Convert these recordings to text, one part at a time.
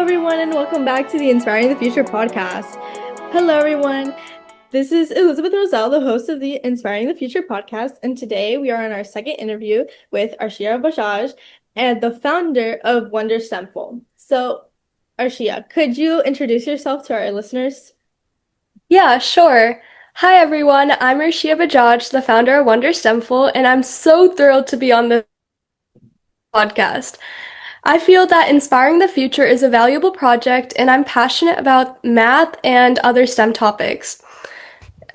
everyone, and welcome back to the Inspiring the Future podcast. Hello, everyone. This is Elizabeth Rosell, the host of the Inspiring the Future podcast, and today we are on our second interview with Arshia Bajaj and the founder of WonderSTEMFul. So, Arshia, could you introduce yourself to our listeners? Yeah, sure. Hi, everyone. I'm Arshia Bajaj, the founder of WonderSTEMFul, and I'm so thrilled to be on the podcast. I feel that inspiring the future is a valuable project, and I'm passionate about math and other STEM topics.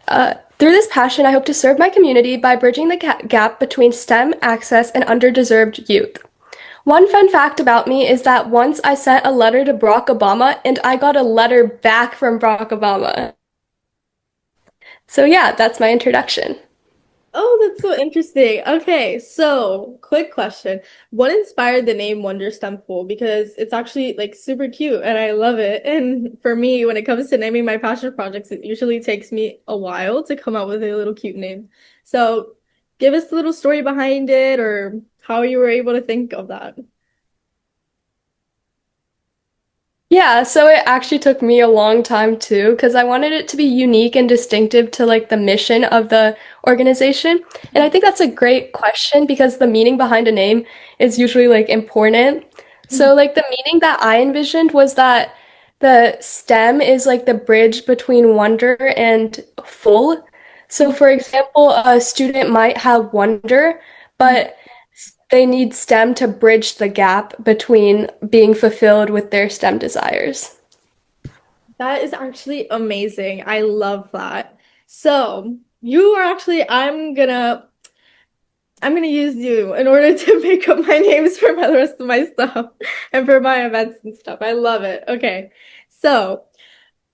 Through this passion, I hope to serve my community by bridging the gap between STEM access and underdeserved youth. One fun fact about me is that once I sent a letter to Barack Obama, and I got a letter back from Barack Obama. So yeah, that's my introduction. Oh, that's so interesting. Okay, so quick question. What inspired the name WonderSTEMFul? Because it's actually like super cute and I love it. And for me, when it comes to naming my passion projects, it usually takes me a while to come up with a little cute name. So give us a little story behind it or how you were able to think of that. Yeah, so it actually took me a long time too, because I wanted it to be unique and distinctive to like the mission of the organization. And I think that's a great question because the meaning behind a name is usually like important. So like the meaning that I envisioned was that the STEM is like the bridge between wonder and full. So for example, a student might have wonder, but they need STEM to bridge the gap between being fulfilled with their STEM desires. That is actually amazing. I love that. So you are actually, I'm gonna use you in order to make up my names for the rest of my stuff and for my events and stuff. I love it. Okay. So,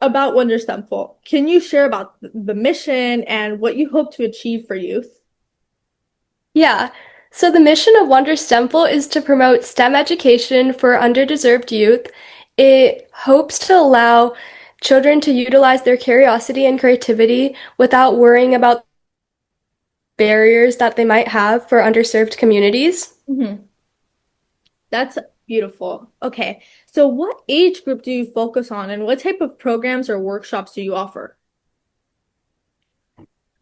about WonderSTEMFul, can you share about the mission and what you hope to achieve for youth? Yeah. So the mission of WonderSTEMFul is to promote STEM education for underdeserved youth. It hopes to allow children to utilize their curiosity and creativity without worrying about barriers that they might have for underserved communities. Mhm. That's beautiful. Okay. So, what age group do you focus on and what type of programs or workshops do you offer?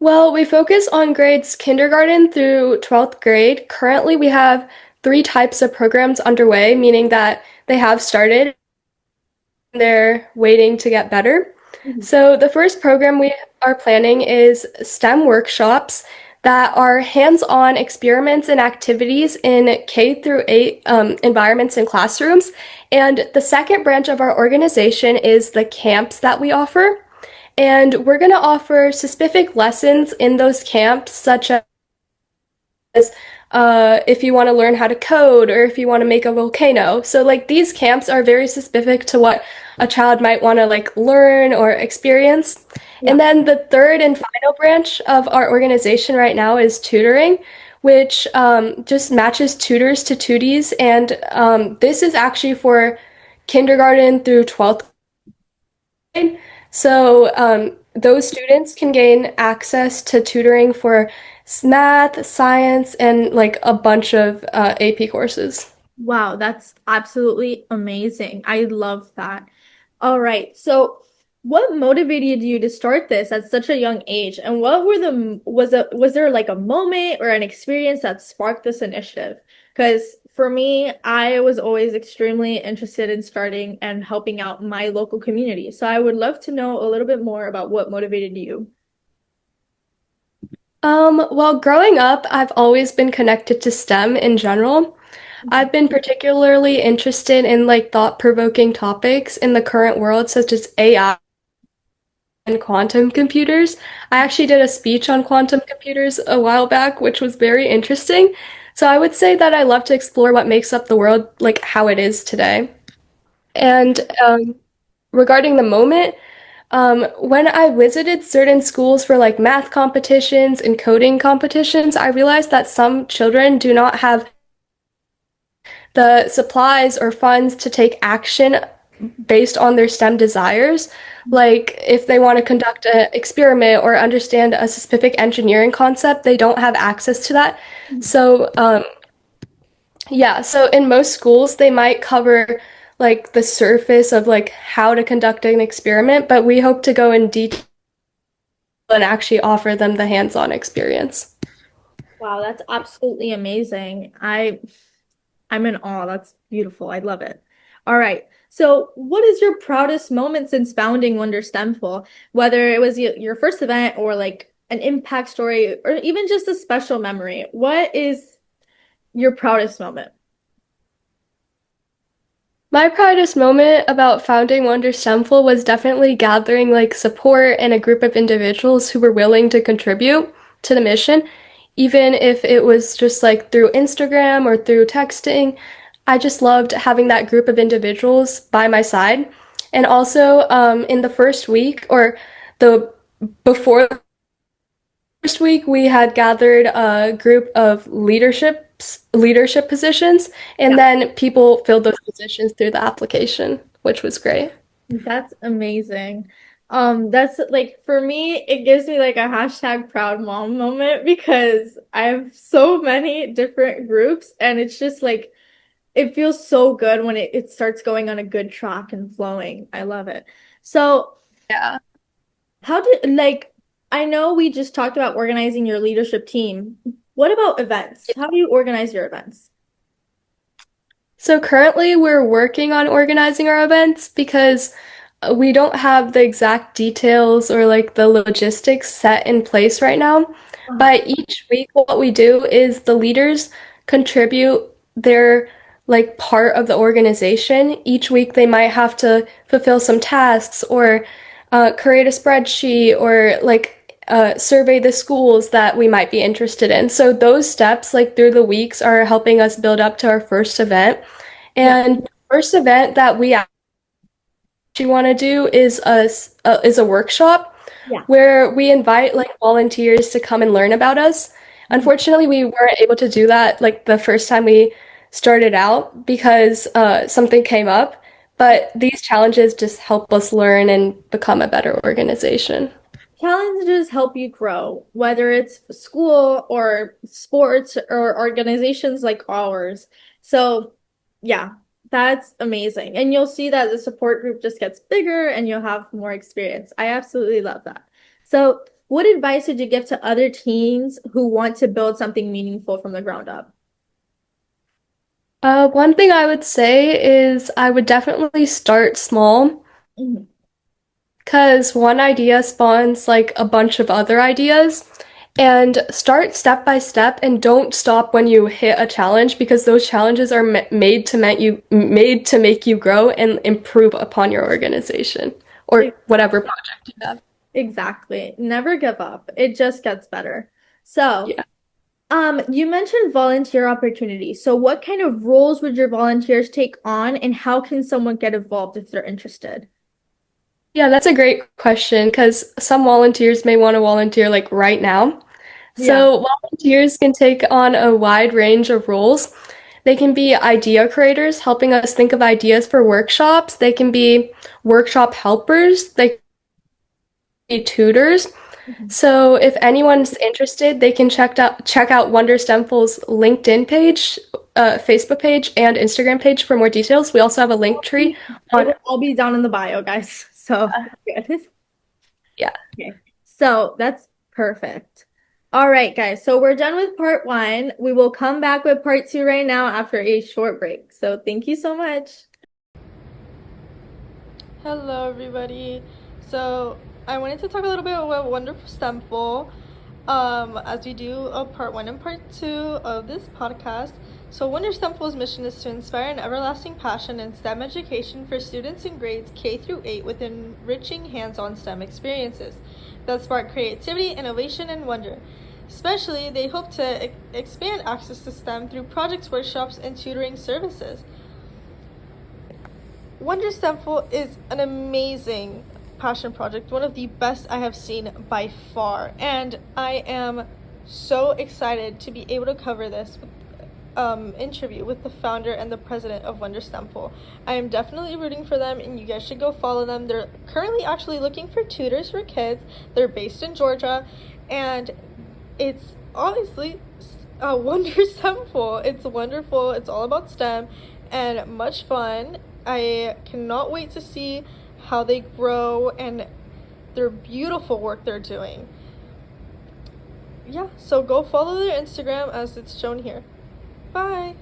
Well, we focus on grades kindergarten through 12th grade. Currently, we have three types of programs underway, meaning that they have started and they're waiting to get better. Mhm. So, the first program we are planning is STEM workshops that are hands-on experiments and activities in K through 8 environments and classrooms. And the second branch of our organization is the camps that we offer. And we're going to offer specific lessons in those camps, such as if you want to learn how to code or if you want to make a volcano. So, like, these camps are very specific to what a child might want to like learn or experience. Yeah. And then the third and final branch of our organization right now is tutoring, which just matches tutors to tuties. And this is actually for kindergarten through 12th grade. So those students can gain access to tutoring for math, science, and like a bunch of AP courses. Wow, that's absolutely amazing. I love that. All right. So, what motivated you to start this at such a young age? And what were was there like a moment or an experience that sparked this initiative? Because for me, I was always extremely interested in starting and helping out my local community. So, I would love to know a little bit more about what motivated you. Well, growing up, I've always been connected to STEM in general. I've been particularly interested in like thought-provoking topics in the current world, such as AI and quantum computers. I actually did a speech on quantum computers a while back, which was very interesting. So I would say that I love to explore what makes up the world like how it is today. And regarding the moment, when I visited certain schools for like math competitions and coding competitions, I realized that some children do not have the supplies or funds to take action based on their STEM desires. Like if they want to conduct an experiment or understand a specific engineering concept, they don't have access to that. So, yeah, so in most schools, they might cover like the surface of like how to conduct an experiment, but we hope to go in detail and actually offer them the hands-on experience. Wow, that's absolutely amazing. I'm in awe. That's beautiful. I love it. All right. So, what is your proudest moment since founding WonderSTEMFul? Whether it was your first event or like an impact story or even just a special memory. What is your proudest moment? My proudest moment about founding WonderSTEMFul was definitely gathering like support and a group of individuals who were willing to contribute to the mission, even if it was just like through Instagram or through texting. I just loved having that group of individuals by my side. And also, in the first week or the before the first week, we had gathered a group of leadership positions, and Yeah, then people filled those positions through the application, which was great. that's amazing. That's like for me, it gives me like a hashtag proud mom moment because I have so many different groups and it's just like it feels so good when it starts going on a good track and flowing. I love it. So, Yeah. how did like I know we just talked about organizing your leadership team. What about events? How do you organize your events? So currently we're working on organizing our events because we don't have the exact details or like the logistics set in place right now. Uh-huh. But each week, what we do is the leaders contribute their like part of the organization. Each week, they might have to fulfill some tasks or create a spreadsheet or like survey the schools that we might be interested in. So those steps, like through the weeks, are helping us build up to our first event. Yeah, And the first event that we actually want to do is a workshop yeah. where we invite like volunteers to come and learn about us. Mhm. Unfortunately, we weren't able to do that like the first time we started out because something came up. But these challenges just help us learn and become a better organization. Challenges help you grow, whether it's school or sports or organizations like ours. So, yeah, that's amazing. And you'll see that the support group just gets bigger and you'll have more experience. I absolutely love that. So, what advice would you give to other teens who want to build something meaningful from the ground up? One thing I would say is I would definitely start small Mhm. because one idea spawns like a bunch of other ideas. And start step by step and don't stop when you hit a challenge because those challenges are made to make you grow and improve upon your organization or whatever Exactly. project you have. Exactly. Never give up. It just gets better. So, Yeah. you mentioned volunteer opportunities. So what kind of roles would your volunteers take on, and how can someone get involved if they're interested? Yeah, that's a great question because some volunteers may want to volunteer like right now. Yeah. So volunteers can take on a wide range of roles. They can be idea creators, helping us think of ideas for workshops. They can be workshop helpers. They can be tutors. Mhm. So if anyone's interested, they can check out WonderSTEMFul's LinkedIn page, Facebook page, and Instagram page for more details. We also have a link tree It on. will all be down in the bio, guys. So good. Yeah. Okay. So that's perfect. All right, guys. So we're done with part one. We will come back with part two right now after a short break. So thank you so much. Hello, everybody. So I wanted to talk a little bit about WonderSTEMFul, as we do a part one and part two of this podcast. So WonderSTEMFul's mission is to inspire an everlasting passion in STEM education for students in grades K through 8 with enriching hands-on STEM experiences that spark creativity, innovation, and wonder. Especially, they hope to expand access to STEM through projects, workshops, and tutoring services. WonderSTEMFul is an amazing passion project, one of the best I have seen by far, and I am so excited to be able to cover this interview with the founder and the president of WonderSTEMFul. I am definitely rooting for them, and you guys should go follow them. They're currently actually looking for tutors for kids. They're based in Georgia, and it's obviously WonderSTEMFul. It's wonderful. It's all about STEM and much fun. I cannot wait to see how they grow and their beautiful work they're doing. Yeah, so go follow their Instagram as it's shown here. Bye.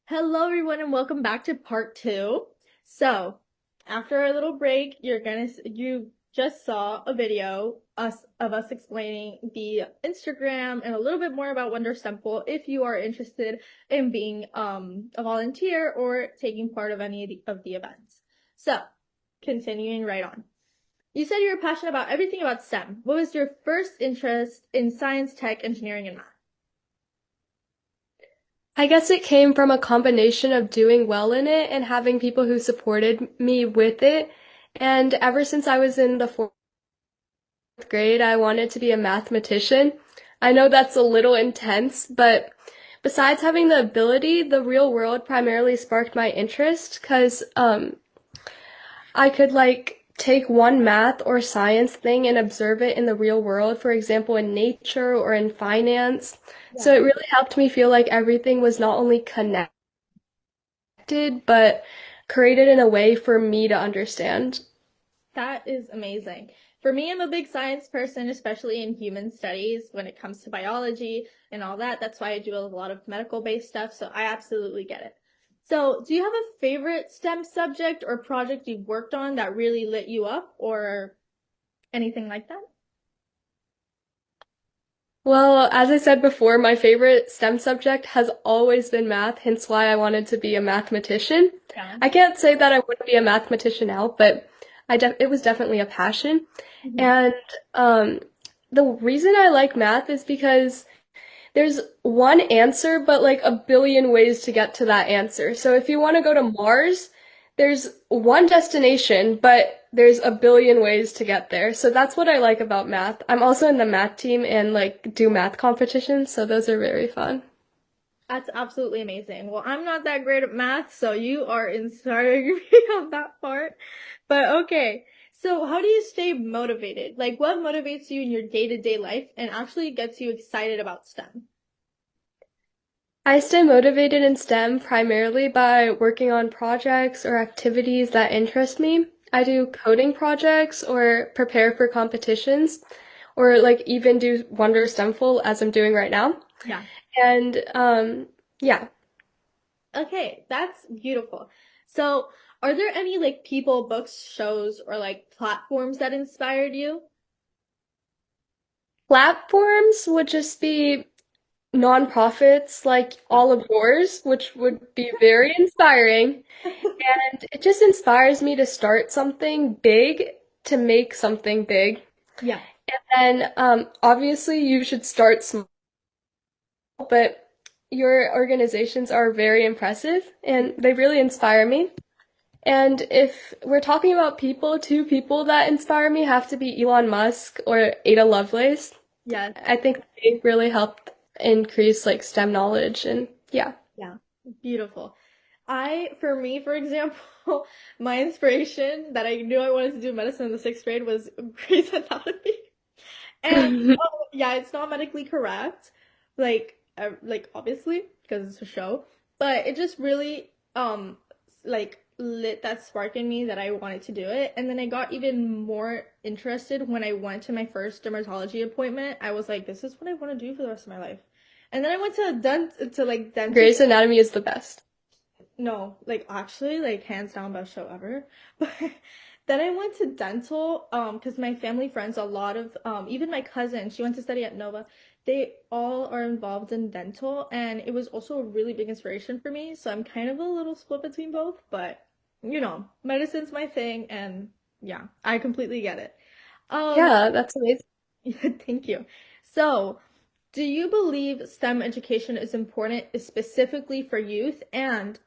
Hello, everyone, and welcome back to part two. So, after our little break, you just saw a video of us explaining the Instagram and a little bit more about WonderSTEMFul if you are interested in being a volunteer or taking part of any of the events. So, continuing right on. You said you were passionate about everything about STEM. What was your first interest in science, tech, engineering, and math? I guess it came from a combination of doing well in it and having people who supported me with it. And ever since I was in the fourth grade, I wanted to be a mathematician. I know that's a little intense, but besides having the ability, the real world primarily sparked my interest because I could like take one math or science thing and observe it in the real world, for example, in nature or in finance. So Yeah. it really helped me feel like everything was not only connected, but created in a way for me to understand. That is amazing. For me, I'm a big science person, especially in human studies when it comes to biology and all that. That's why I do a lot of medical based stuff, so I absolutely get it. So, do you have a favorite STEM subject or project you've worked on that really lit you up or anything like that? Well, as I said before, my favorite STEM subject has always been math, hence why I wanted to be a mathematician. Yeah. I can't say that I wouldn't be a mathematician now, but it was definitely a passion. Mhm. And um, the reason I like math is because there's one answer, but like a billion ways to get to that answer. So if you want to go to Mars, there's one destination, but there's a billion ways to get there. So that's what I like about math. I'm also in the math team and like do math competitions, so those are very fun. That's absolutely amazing. Well, I'm not that great at math, so you are inspiring me on that part. But okay, so how do you stay motivated? Like, what motivates you in your day-to-day life and actually gets you excited about STEM? I stay motivated in STEM primarily by working on projects or activities that interest me. I do coding projects or prepare for competitions or like even do WonderSTEMFul as I'm doing right now. Yeah. And yeah. Okay, that's beautiful. So, are there any like people, books, shows, or like platforms that inspired you? Platforms would just be nonprofits like Yeah. all of yours, which would be very inspiring. And it just inspires me to start something big, to make something big. Yeah. And then obviously you should start small, but your organizations are very impressive and they really inspire me. And if we're talking about people, two people that inspire me have to be Elon Musk or Ada Lovelace. Yes. I think they really helped increase like STEM knowledge and yeah. Yeah. Beautiful. For me, for example, my inspiration that I knew I wanted to do medicine in the sixth grade was Grey's Anatomy. And yeah, it's not medically correct, like obviously because it's a show, but it just really like lit that spark in me that I wanted to do it. And then I got even more interested when I went to my first dermatology appointment. I was like, this is what I want to do for the rest of my life. And then I went to dentist. Grey's Anatomy is the best. No, like actually, like hands down best show ever. But then I went to dental, because my family friends, a lot of, even my cousin, she went to study at Nova. They all are involved in dental, and it was also a really big inspiration for me. So I'm kind of a little split between both, but medicine's my thing, and yeah, I completely get it. Um, Yeah, that's amazing. thank you. So, do you believe STEM education is important specifically for youth and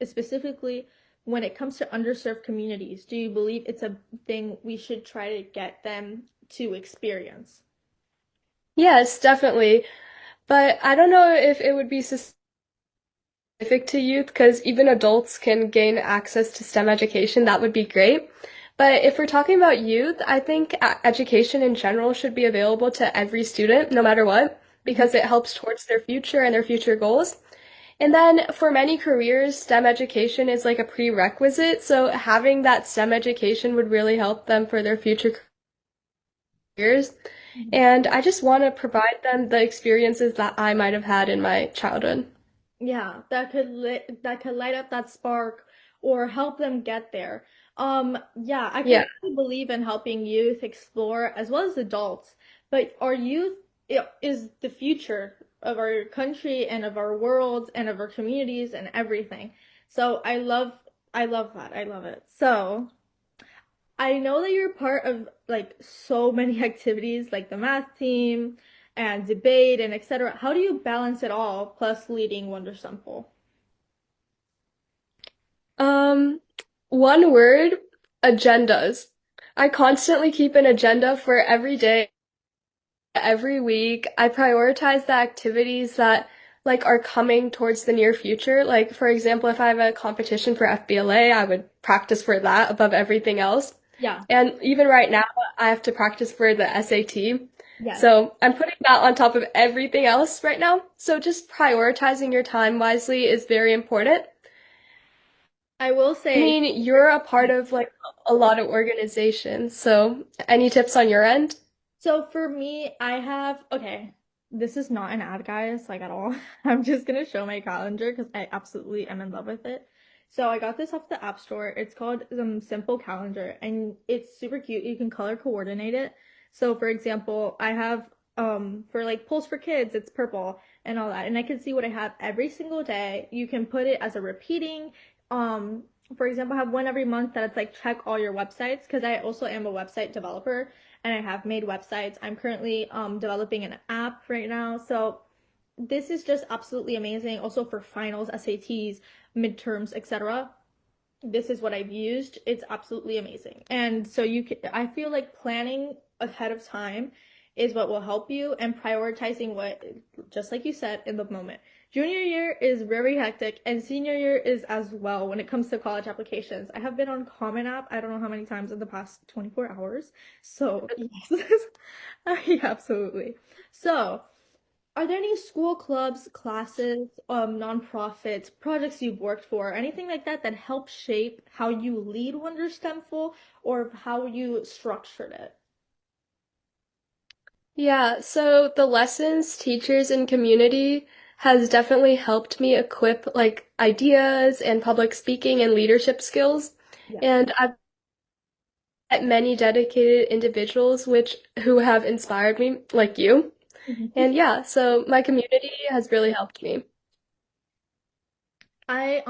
specifically when it comes to underserved communities? Do you believe it's a thing we should try to get them to experience? Yes, definitely. But I don't know if it would be specific to youth because even adults can gain access to STEM education. That would be great. But if we're talking about youth, I think education in general should be available to every student, no matter what, Mhm. because it helps towards their future and their future goals. And then for many careers, STEM education is like a prerequisite. So having that STEM education would really help them for their future careers. Mhm. And I just want to provide them the experiences that I might have had in my childhood. Yeah, that could light up that spark or help them get there. Yeah, I Yeah. completely believe in helping youth explore as well as adults. But our youth is the future of our country and of our world and of our communities and everything. So I love that. I love it. So I know that you're part of like so many activities like the math team and debate and etc. How do you balance it all plus leading WonderSTEMFul? Um, One word, agendas. I constantly keep an agenda for every day, every week. I prioritize the activities that like are coming towards the near future. Like for example, if I have a competition for FBLA, I would practice for that above everything else. Yeah. And even right now, I have to practice for the SAT. Yes. So I'm putting that on top of everything else right now. So just prioritizing your time wisely is very important. I will I say, mean, you're a part of like a lot of organizations. So any tips on your end? so for me, I have, okay, this is not an ad, guys, like at all. I'm just gonna show my calendar because I absolutely am in love with it. So I got this off the App Store. It's called Simple Calendar and it's super cute. You can color coordinate it. So for example, I have for like Pulse for Kids, it's purple and all that. And I can see what I have every single day. You can put it as a repeating um for example, I have one every month that it's like check all your websites because I also am a website developer and I have made websites. I'm currently developing an app right now. So this is just absolutely amazing. Also for finals, SATs, midterms, etc. This is what I've used. It's absolutely amazing. And so I feel like planning ahead of time is what will help you and prioritizing what, just like you said, in the moment. Junior year is very hectic and senior year is as well when it comes to college applications. I have been on Common App, I don't know how many times in the past 24 hours. So, yes, yeah, absolutely. So, are there any school clubs, classes, nonprofits, projects you've worked for, anything like that that help shape how you lead WonderSTEMFul or how you structured it? Yeah, so the lessons, teachers, and community has definitely helped me equip like ideas and public speaking and leadership skills. Yeah. And I've met many dedicated individuals which who have inspired me, like you. Mhm. And yeah, so my community has really helped me. I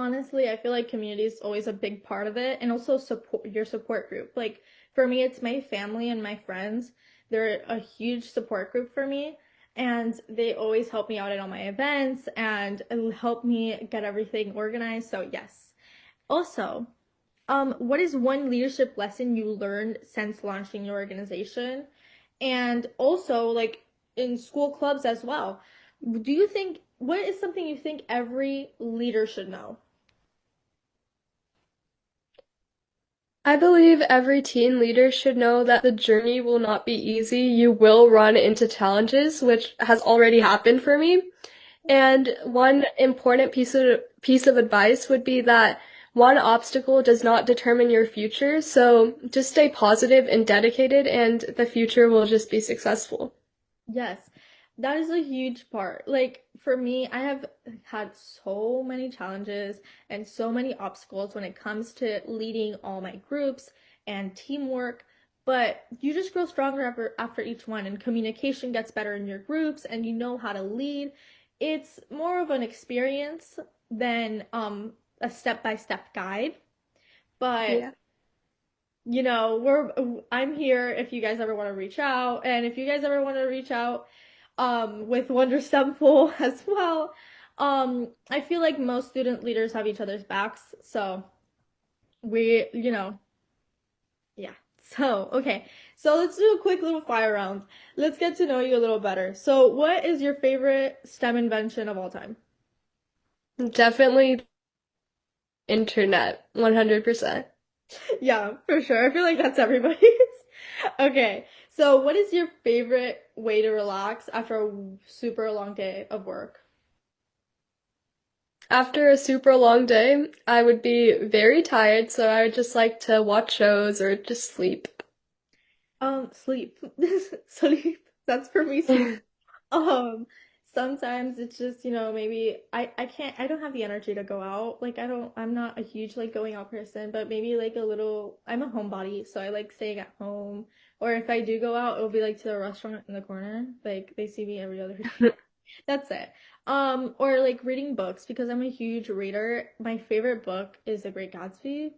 feel like community is always a big part of it and also support your support group. Like for me, it's my family and my friends. They're a huge support group for me and they always help me out at all my events and help me get everything organized. So yes. Also, what is one leadership lesson you learned since launching your organization? And also, like in school clubs as well, do you think what is something you think every leader should know? I believe every teen leader should know that the journey will not be easy. You will run into challenges, which has already happened for me. And one important piece of advice would be that one obstacle does not determine your future. So just stay positive and dedicated, and the future will just be successful. Yes, that is a huge part. Like for me, I have had so many challenges and so many obstacles when it comes to leading all my groups and teamwork, but you just grow stronger after each one and communication gets better in your groups and you know how to lead. It's more of an experience than a step-by-step guide, but Yeah. I'm here if you guys ever want to reach out and if you guys ever want to reach out with WonderSTEMFul as well. I feel like most student leaders have each other's backs, so we yeah. So, okay. So let's do a quick little fire round. Let's get to know you a little better. So, what is your favorite STEM invention of all time? Definitely internet, 100%. Yeah, for sure. I feel like that's everybody's. Okay. So, what is your favorite way to relax after a super long day of work? After a super long day, I would be very tired, so I would just like to watch shows or just sleep. Sleep. Sleep. That's for me too. Um, Sometimes it's just, maybe I can't I don't have the energy to go out. Like I'm not a huge like going out person, but maybe like a little I'm a homebody, so I like staying at home. Or if I do go out, it'll be like to a restaurant in the corner. Like they see me every other day. That's it. Or like reading books because I'm a huge reader. My favorite book is The Great Gatsby.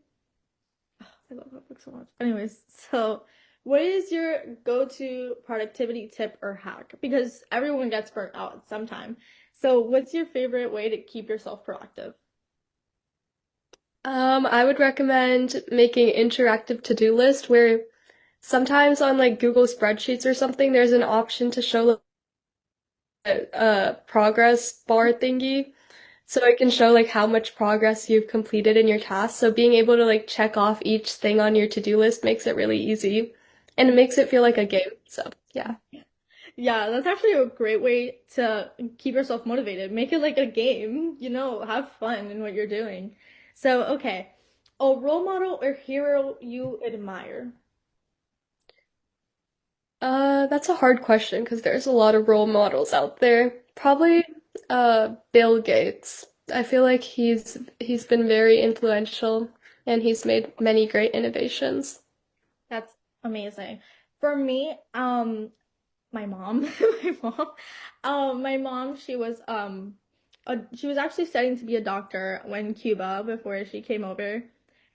I love that book so much. Anyways, so what is your go-to productivity tip or hack? Because everyone gets burnt out at some time. So what's your favorite way to keep yourself productive? I would recommend making interactive to-do list where sometimes on like Google spreadsheets or something, there's an option to show like, a progress bar thingy. So it can show like how much progress you've completed in your tasks. So being able to like check off each thing on your to-do list makes it really easy and it makes it feel like a game. So yeah. Yeah, that's actually a great way to keep yourself motivated. Make it like a game, have fun in what you're doing. So, okay, a role model or hero you admire. That's a hard question because there's a lot of role models out there. Probably Bill Gates. I feel like he's been very influential and he's made many great innovations. That's amazing. For me, my mom, my mom, she was actually studying to be a doctor when Cuba before she came over,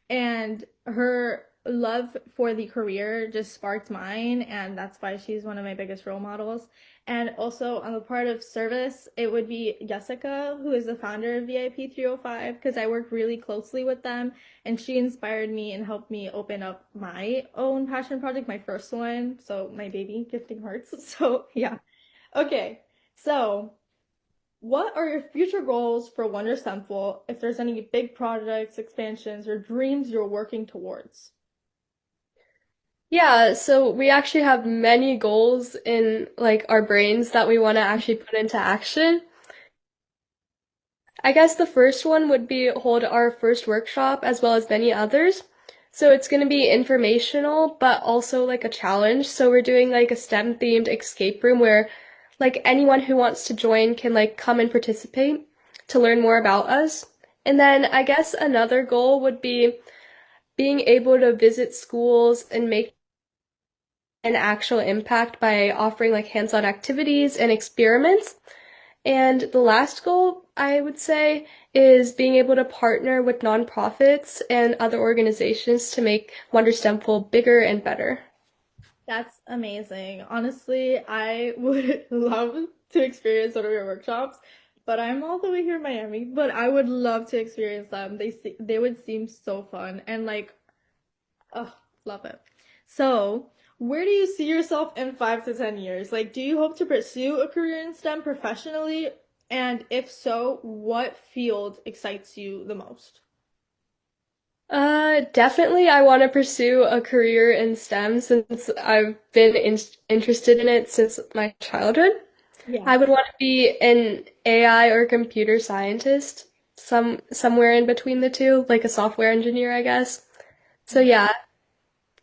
and her love for the career just sparked mine, and that's why she's one of my biggest role models. And also on the part of service, it would be Jessica, who is the founder of VIP 305, because I work really closely with them, and she inspired me and helped me open up my own passion project, my first one, so my baby, Gifting Hearts. So yeah. Okay, so what are your future goals for WonderSTEMFul if there's any big projects, expansions, or dreams you're working towards? Yeah, so we actually have many goals in like our brains that we want to actually put into action. I guess the first one would be hold our first workshop as well as many others. So it's going to be informational, but also like a challenge. So we're doing like a STEM themed escape room where like anyone who wants to join can like come and participate to learn more about us. And then I guess another goal would be being able to visit schools and make an actual impact by offering like hands-on activities and experiments. And the last goal, I would say, is being able to partner with nonprofits and other organizations to make WonderSTEMFul bigger and better. That's amazing. Honestly, I would love to experience one of your workshops, but I'm all the way here in Miami. But I would love to experience them. They would seem so fun and like, oh, love it. So, where do you see yourself in 5 to 10 years? Like, do you hope to pursue a career in STEM professionally? And if so, what field excites you the most? Definitely I want to pursue a career in STEM since I've been interested in it since my childhood. Yeah. I would want to be an AI or computer scientist, somewhere in between the two, like a software engineer, I guess. So yeah,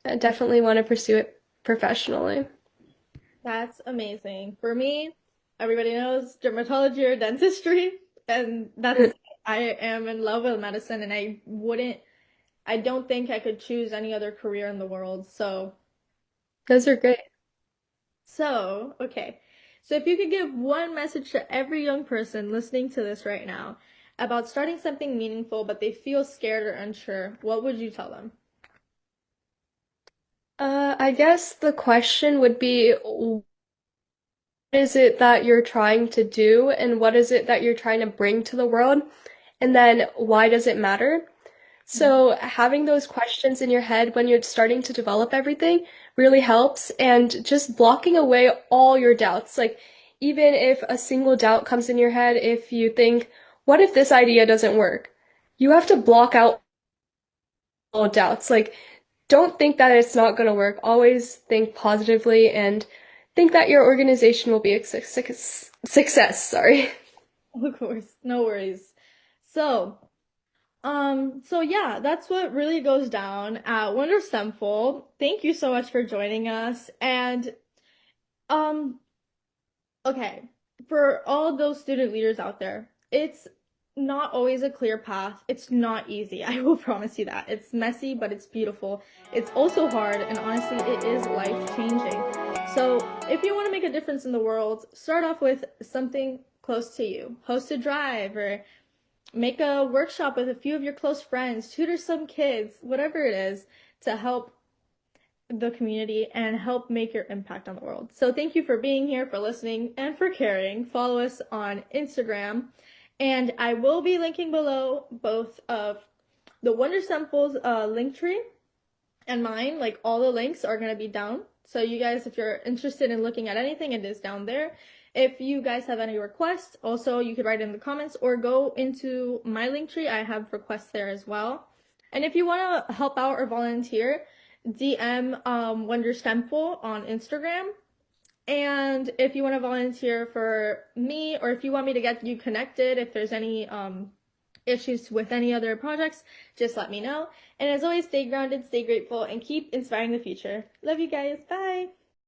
I definitely want to pursue it professionally. That's amazing. For me, everybody knows dermatology or dentistry, and I am in love with medicine, and I don't think I could choose any other career in the world. Those are great. Okay. So if you could give one message to every young person listening to this right now about starting something meaningful, but they feel scared or unsure, what would you tell them? I guess the question would be, what is it that you're trying to do, and what is it that you're trying to bring to the world? And then why does it matter? So having those questions in your head when you're starting to develop everything really helps, and just blocking away all your doubts. Like even if a single doubt comes in your head, if you think, what if this idea doesn't work? You have to block out all doubts. Like don't think that it's not going to work. Always think positively and think that your organization will be a success. Sorry. Of course, no worries. So, so yeah, that's what really goes down at WonderSTEMFul. Thank you so much for joining us. And um, okay, for all those student leaders out there, it's not always a clear path. It's not easy. I will promise you that. It's messy, but it's beautiful. It's also hard, and honestly, it is life-changing. So, if you want to make a difference in the world, start off with something close to you. Host a drive or make a workshop with a few of your close friends, tutor some kids, whatever it is, to help the community and help make your impact on the world. So thank you for being here, for listening, and for caring. Follow us on Instagram. And I will be linking below both of the WonderSTEMFul's linktree and mine. Like all the links are going to be down. So you guys, if you're interested in looking at anything, it is down there. If you guys have any requests, also you could write in the comments or go into my linktree. I have requests there as well. And if you want to help out or volunteer, DM WonderSTEMFul on Instagram. And if you want to volunteer for me, or if you want me to get you connected, if there's any issues with any other projects, just let me know. And as always, stay grounded, stay grateful, and keep inspiring the future. Love you guys. Bye.